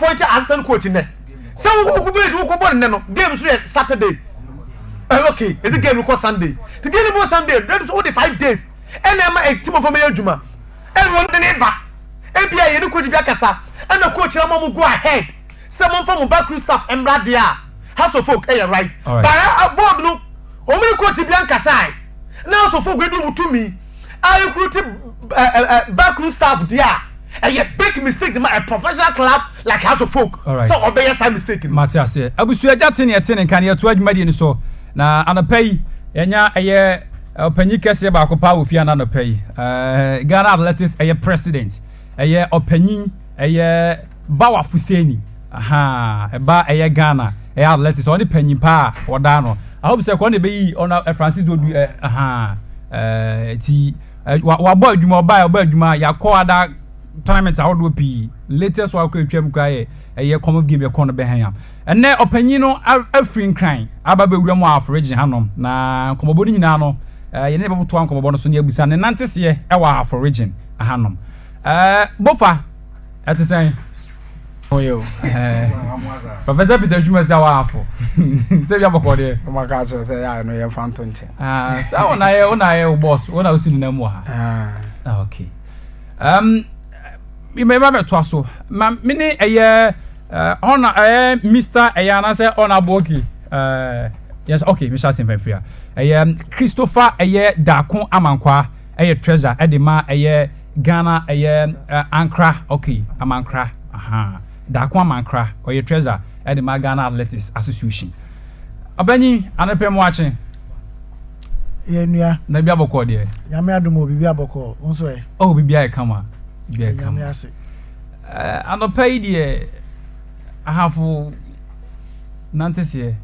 appoint assistant coach in there. So who go born no game Saturday. Okay, is it game record Sunday? The game record Sunday. That is all the 5 days. And I'm a team of me Juma. And one the neighbor. API you coach Biakasa. And the coach Ramamu go ahead. Someone from backroom staff and Bradia. House of folk, right? But I board no. Only coach Biakasa. Now so folk do to me. I recruited backroom staff there. And you big mistake a professional club like House of Folk. So obey some mistake. Matthias, Abusu Jatini attending can you 12 million so. Na anapay enya eye opanyi kese ba akopa wo fia na anapay Ghana Athletics eye president eye opanyi eye Bawa Fuseni aha eba eye Ghana eye Athletics oni panyi pa oda no I hope say ko na be yi ona Francis Odu aha ti wa boy adwuma ba adwuma yakọ tournament awodo pi latest wa ko atwam kraye eye common game e kono be han enne opanyi no afrin kran aba be wura mu aforigin hanom na komobo ni nyina no ye ne beboto an komobo no so ne abusa ne nantese e wa aforigin hanom bofa atesen oyo Professor Peter Juma sa wa afo se bia boko de so maka so say ya no ye fanto nche sa ona ye boss ona osini na mu ha okay me ba to so ma me ni eye ona Mr. Ayana say ona boki yes okay Mr. Simfefia Christopher Dakon Amankwa treasure edema Ghana Ankra okay Amankra aha Dakon Amankra treasure edema Ghana Athletics Association abani anapem watching ye nua na bia boko de nyame adomo bibia boko nso e oh bibia e kama bibia kama nyame ase anopay de ahafu nantese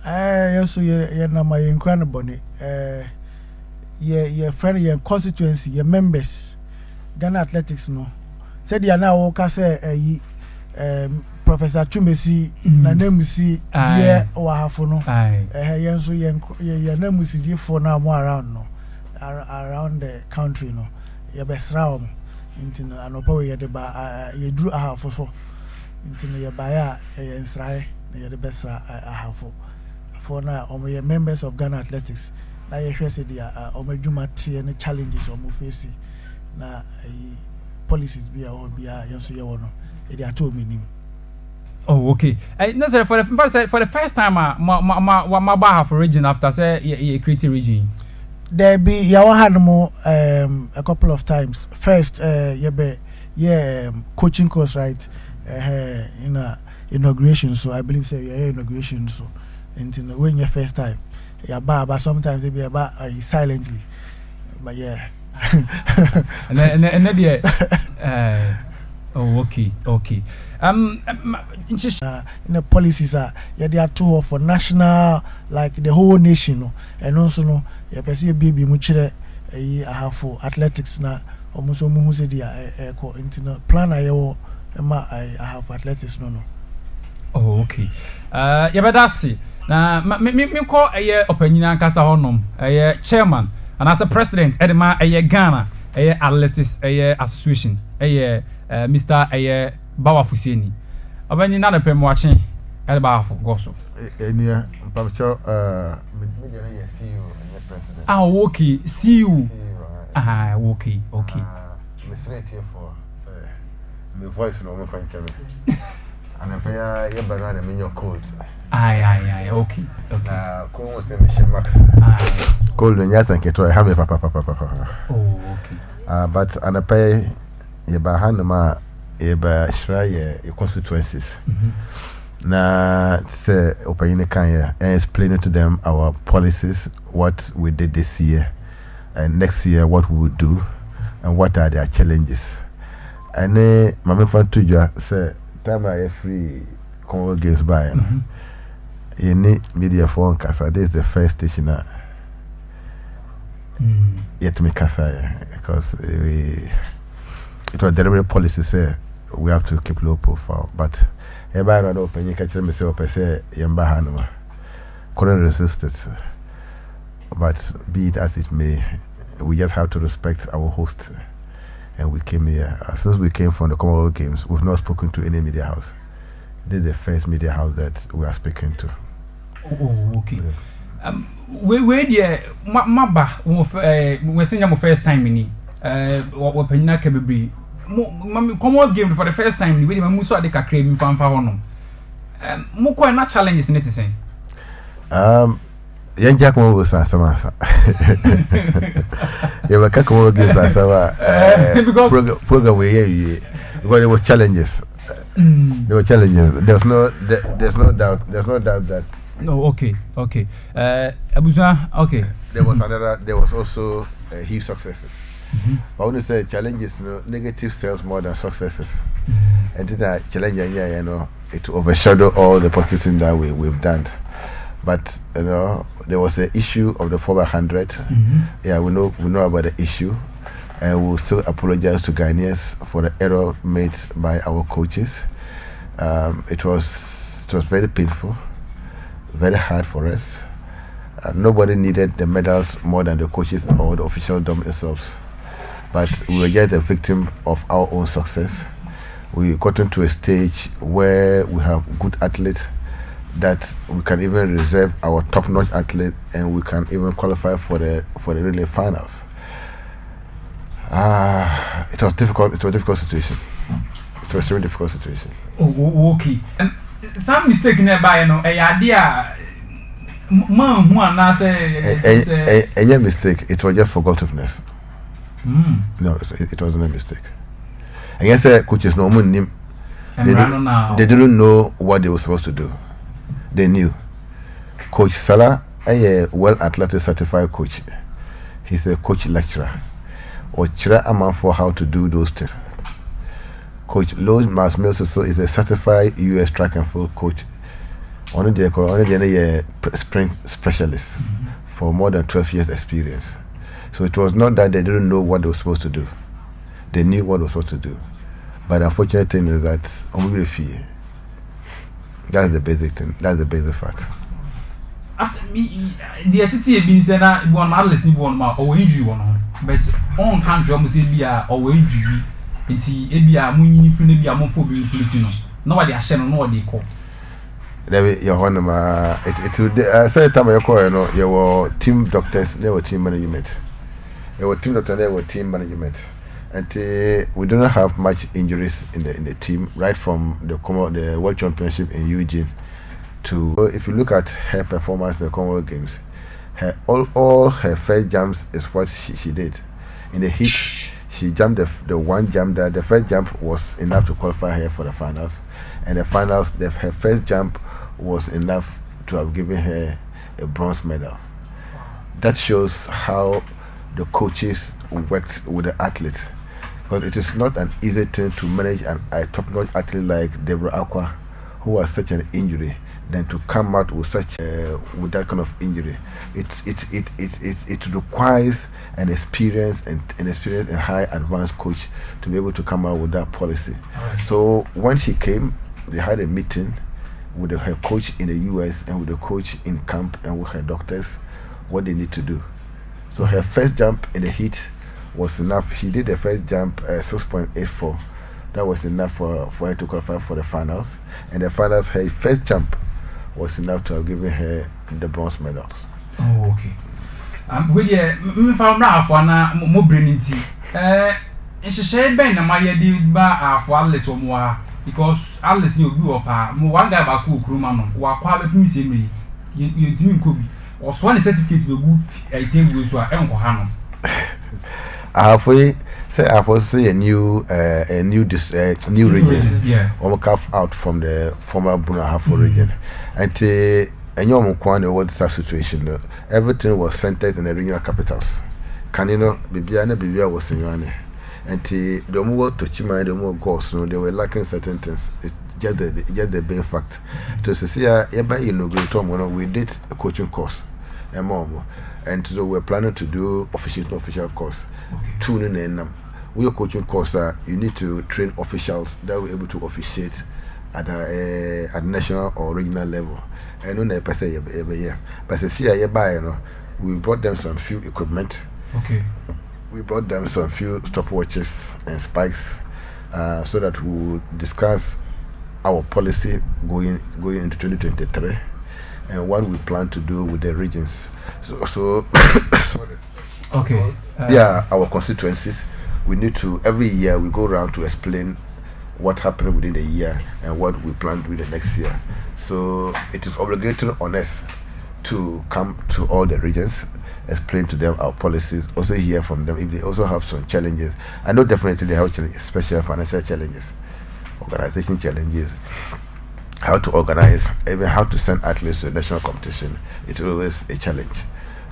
yeso ye na my nkran boni ye friend ye constituency ye members Ghana Athletics no said ya na wo ka say Professor Chumesi na namusi die wa hafu no yenso ye namusi die for na mo around the country no ye besra om intino anopa we ye de ba ye duru ahafu so intino ye ba ya ye nsrae na ye de besra ahafu for na omo members of Ghana Athletics na ye hwese dia omadwuma tie ne challenges omo face na policies bia or bia yenso ye wono e dia to minim. Oh okay. No sir, for the first time ma ba for region after say you create region. There be ya had more a couple of times. First coaching course right in a inauguration, so I believe say inauguration, so until when your first time ya but sometimes they be about silently, but yeah. and oh okay in the policies are they are two for national like the whole nation no and also no you person baby mu kire I have for athletics na almost mu say dia ko into plan I have for athletics no oh okay you better see na me call opanyina nkasa honom chairman and as a president edema Ghana Athletics Association Mr. Bawa Fuseni abani na pem watching ba afo go so enia mpacho me gene ye CEO and president okay CEO okay me straight here for me voice no me fan cheme and if ya banana me your code okay ko mo se me max code nya tanke to ha me papa oh okay but and pay ye ba hanma eba shraye constituencies na say opinion kan ya and explain to them our policies, what we did this year and next year what we would do and what are their challenges. And mama fan tuja say time I free Congo games by you need media for kasa. This is the first station yet me kasa because it was deliberate policy say we have to keep low profile, but everybody not open. You catch me say open say yamba hanuma couldn't resist it. But be it as it may, we just have to respect our host and we came here. Since we came from the Commonwealth Games, we've not spoken to any media house. This is the first media house that we are speaking to. Oh, okay. Where the maba we sing your first time in what penina can be Commonwealth Games for the first time. We didn't move so they can create fan for more quite not challenges in it to say. Young Jack was a samasa. You were Commonwealth Games program where because there were challenges. There were challenges. There's no doubt that. No, okay. Abuza, okay. There was also huge successes. I want to say challenges, negative sales more than successes. And then that challenge, it overshadow all the positive things that we've done. But there was an issue of the 4x100. Yeah, we know about the issue, and we'll still apologize to Ghanaians for the error made by our coaches. It was very painful, very hard for us. Nobody needed the medals more than the coaches or the official themselves. But we were just a victim of our own success. We got into a stage where we have good athletes that we can even reserve our top-notch athlete, and we can even qualify for the relay finals. It was difficult. It was a difficult situation. It was a very difficult situation. Oh, okay. Some mistake nearby, a idea. Man, who are not say a mistake. It was just forgetfulness. No, it wasn't a mistake. I guess coaches no one they didn't know what they were supposed to do. They knew. Coach Salah, a well athletic certified coach. He's a coach lecturer. Or chira aman for how to do those things. Coach Lowe Masmelso is a certified US track and field coach. Only the sprint specialist for more than 12 years experience. So it was not that they didn't know what they were supposed to do. They knew what they were supposed to do. But the unfortunate thing is that that's the basic thing. That's the basic fact. After me, the attitude being said that one man listen one man or injury one, but on country almost be or injury. It's a money for the amophobia police. Nobody has shown what they call. Your honor, it said time you call, you were team doctors, they were team management. There were team doctors, they were team management. And we do not have much injuries in the team, right from the World Championship in Eugene to. If you look at her performance in the Commonwealth Games, all her first jumps is what she did. In the heat, she jumped the one jump that the first jump was enough to qualify her for the finals, and the finals, her first jump was enough to have given her a bronze medal. That shows how the coaches worked with the athlete. Because it is not an easy thing to manage a top-notch athlete like Deborah Aqua, who has such an injury, than to come out with with that kind of injury. It requires an experienced and high advanced coach to be able to come out with that policy. Right. So when she came, they had a meeting with her coach in the US and with the coach in camp and with her doctors what they need to do. So her first jump in the heat was enough. She did the first jump 6.84. That was enough for her to qualify for the finals. And the finals, her first jump was enough to have given her the bronze medals. Oh, okay. With you, found out for more brilliant. She said, Ben, my idea bar for Alice or more because Alice knew you up. One guy about cool crewman, or quite missing you didn't could be. Or swan certificate will move a game with your uncle Hannah. Halfway, say I've also say a new region. Yeah. Almost carved out from the former Bunahafo region. And your Mukwane was that situation. Everything was centered in the regional capitals. Canino, Bibia was in Yane. And the more to Chima, the more goals, they were lacking certain things. It's just the bare fact. To see, we did a coaching course, and so we're planning to do official course. Tuning in with your coaching course, you need to train officials that will be able to officiate at national or regional level. And on the but see, we brought them some few equipment. Okay. we brought them some few stopwatches and spikes so that we will discuss our policy going into 2023 and what we plan to do with the regions. So okay. Our constituencies. We need to, every year we go around to explain what happened within the year and what we plan to do the next year. So it is obligatory on us to come to all the regions, explain to them our policies, also hear from them if they also have some challenges. I know definitely they have challenges, special financial challenges, organization challenges, how to organize, even how to send athletes to a national competition. It's always a challenge.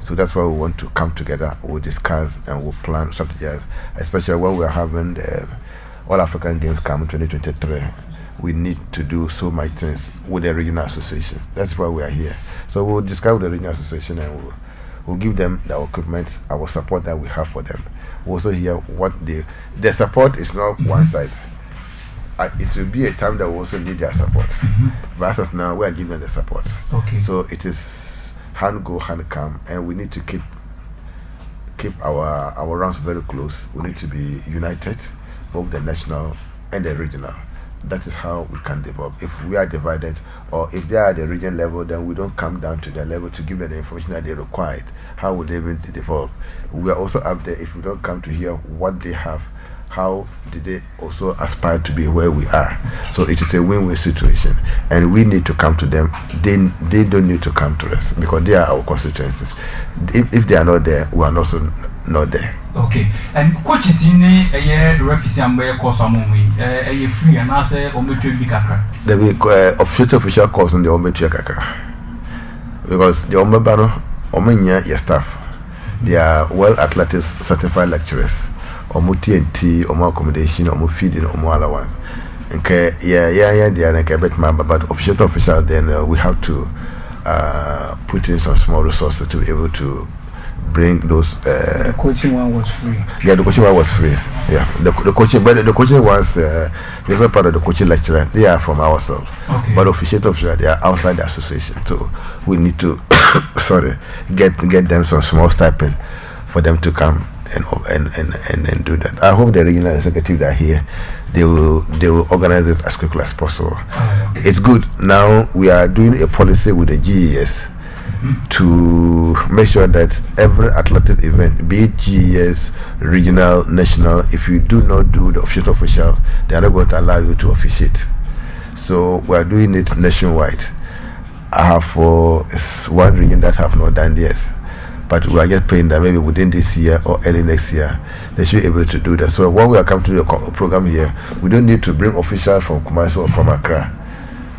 So that's why we want to come together, we'll discuss and we'll plan strategies, especially when we're having the All African Games come in 2023. We need to do so much things with the regional associations. That's why we are here. So we'll discuss with the regional association and we'll give them the equipment, our support that we have for them. We'll also hear what the support is not one side. It will be a time that we also need their support. But as now, we are giving them the support. Okay. So it is hand go, hand come, and we need to keep our rounds very close. We need to be united, both the national and the regional. That is how we can develop. If we are divided, or if they are at the region level, then we don't come down to their level to give them the information that they required. How would they even develop? We are also up there. If we don't come to hear what they have, how did they also aspire to be where we are? So it is a win-win situation, and we need to come to them. They don't need to come to us because they are our constituencies. If they are not there, we are also not there. Okay. And coaches in a referee ambe course among a free and answer or metric bikaka. The official course on the ometri kakra because the omebano omenya your staff. They are well athletics certified lecturers. Omo TNT, omo accommodation, omo feeding, omo allowance. Okay, they are like a bit but official then we have to put in some small resources to be able to bring those. The coaching one was free. Yeah, the coaching one was free. Yeah, the coaching, but the coaching was it's not part of the coaching lecturer. They are from ourselves. Okay. But official they are outside the association. So we need to get them some small stipend for them to come and do that. I hope the regional executives that are here, they will organize it as quickly as possible. Okay. It's good. Now we are doing a policy with the GES to make sure that every athletic event, be it GES, regional, national, if you do not do the official, they are not going to allow you to officiate. So we are doing it nationwide. I have for one region that have not done this, but we are just praying that maybe within this year or early next year they should be able to do that. So when we are coming to the program here, we don't need to bring officials from Kumasi or from Accra.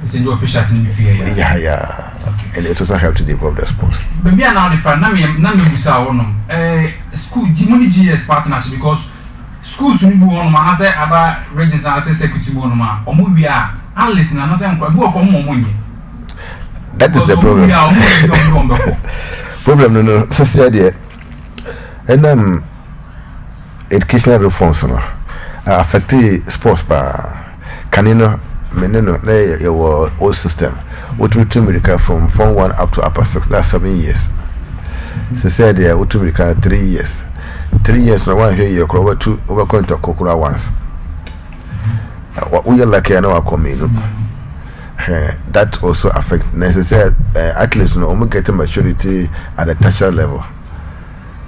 It's in the officials in the field. Yeah. Okay. And it also helps to develop the sports. Maybe now the fan, school GS partnership because schools will be on my answer about regions and secretary on my or movie and listen and answer money. That is the problem. Problem no society and educational reforms affect sports bar canino meneno your old system what we to America from Form 1 up to upper 6, that's 7 years. Society what to America 3 years. 3 years no one here you over to over going to Kokura once. What we are like I know that also affects necessary athletes only getting maturity at a tertiary level.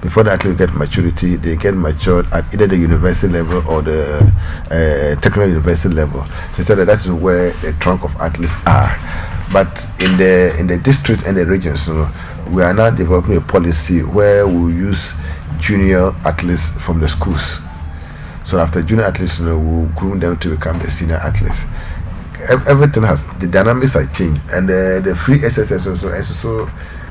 Before the athletes get maturity, they get matured at either the university level or the technical university level. So that is where the trunk of athletes are. But in the district and the regions, we are now developing a policy where we use junior athletes from the schools. So after junior athletes, we'll groom them to become the senior athletes. Everything has, the dynamics have changed, and the free SSS also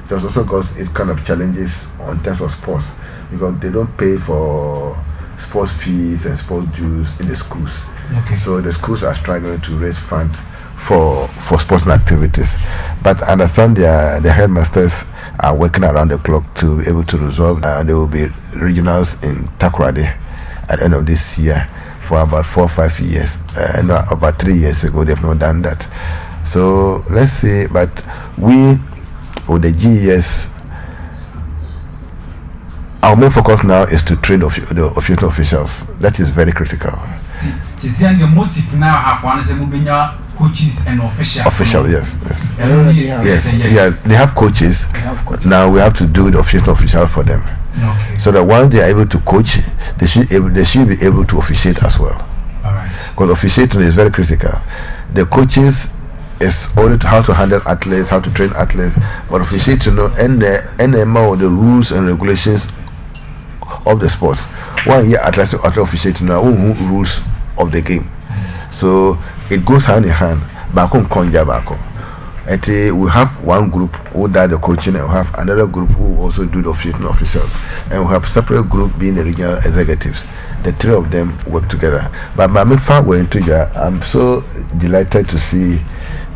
there's also got it kind of challenges on terms of sports because they don't pay for sports fees and sports dues in the schools. Okay. So the schools are struggling to raise funds for sports activities. But I understand the headmasters are working around the clock to be able to resolve. There will be regionals in Takoradi at the end of this year. For about 4 or 5 years, no, about 3 years ago, they've not done that. So let's see, but we, with the GES, our main focus now is to train the official officials. That is very critical. To send the motive now have one is coaches and officials. Official, yes. Yes. They have coaches. Now we have to do the official for them. Okay. So that once they are able to coach, they should be able to officiate as well. All right. Because officiating is very critical. The coaches is only how to handle athletes, how to train athletes, but officiating and the rules and regulations of the sport. 1 year athletic officiating now rules of the game. So it goes hand in hand. And we have one group who does the coaching, and we have another group who also do the officials, and we have separate group being the regional executives. The three of them work together. But I'm so delighted to see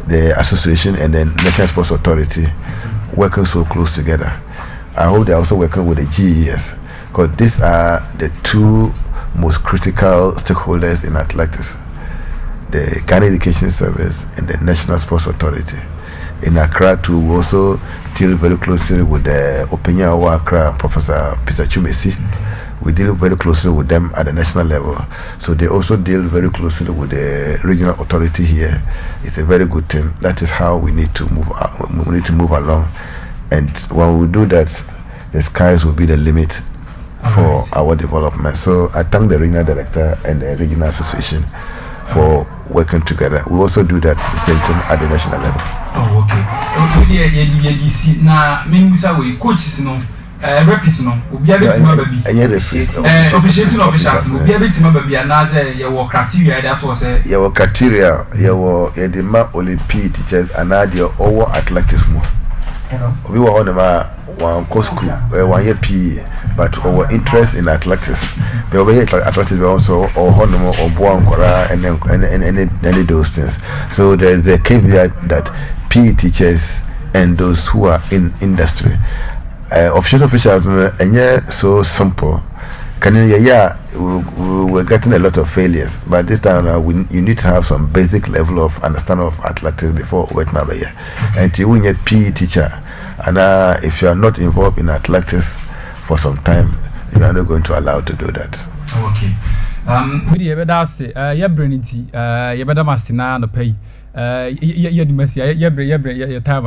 the association and the National Sports Authority working so close together. I hope they're also working with the GES, because these are the two most critical stakeholders in athletics: the Ghana Education Service and the National Sports Authority. In Accra too, we also deal very closely with the opinion of Accra, Professor Peter Chumesi. We deal very closely with them at the national level. So they also deal very closely with the regional authority here. It's a very good thing. That is how we need to move. We need to move along, and when we do that, the skies will be the limit for our development. So I thank the regional director and the regional association for working together. We also do that the same thing at the national level. Oh, okay. Now, we coaches no. Referees no. Obi abetima baby. Any referees. Officiating officials. Obi abetima baby anaze your criteria that was your criteria. Your edema Olympic teachers anadia over athletics mo. Obi wa on ma one course school 1 year PE, but our interest in athletics. The over athletics also or honomo or boankora and those things. So there's the caveat that PE teachers and those who are in industry. Officials and so simple. We're getting a lot of failures, but this time you need to have some basic level of understanding of athletics before we get my year. And you will get PE teacher, and if you are not involved in athletics for some time, you are not going to allow to do that. Okay. We have better say, you better must now no pay. You must say, you time,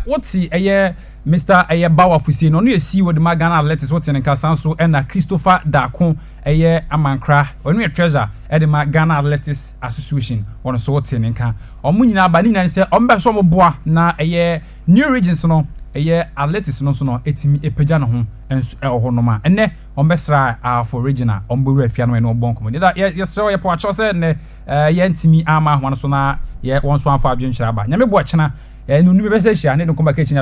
what's the Mr. Bawa Fusi, no, you see what the Magana letters what's in Casanso and Christopher Dacon, Amankra, or new treasure at the Magana Letters Association on a sort in Car. Or Munina Banina and say, Ombasomo Bois, na a year new regions no, a year athletics no so no, etimi a pajano home and honoma, and ne on Besra for regional, on Buru Fiano and Bonco. Yes, so your poor chose and Yentimi Ama, one sona, yet 1 1 5 June Shaba. Never watching her, and you never say she, I need to come back kitchen.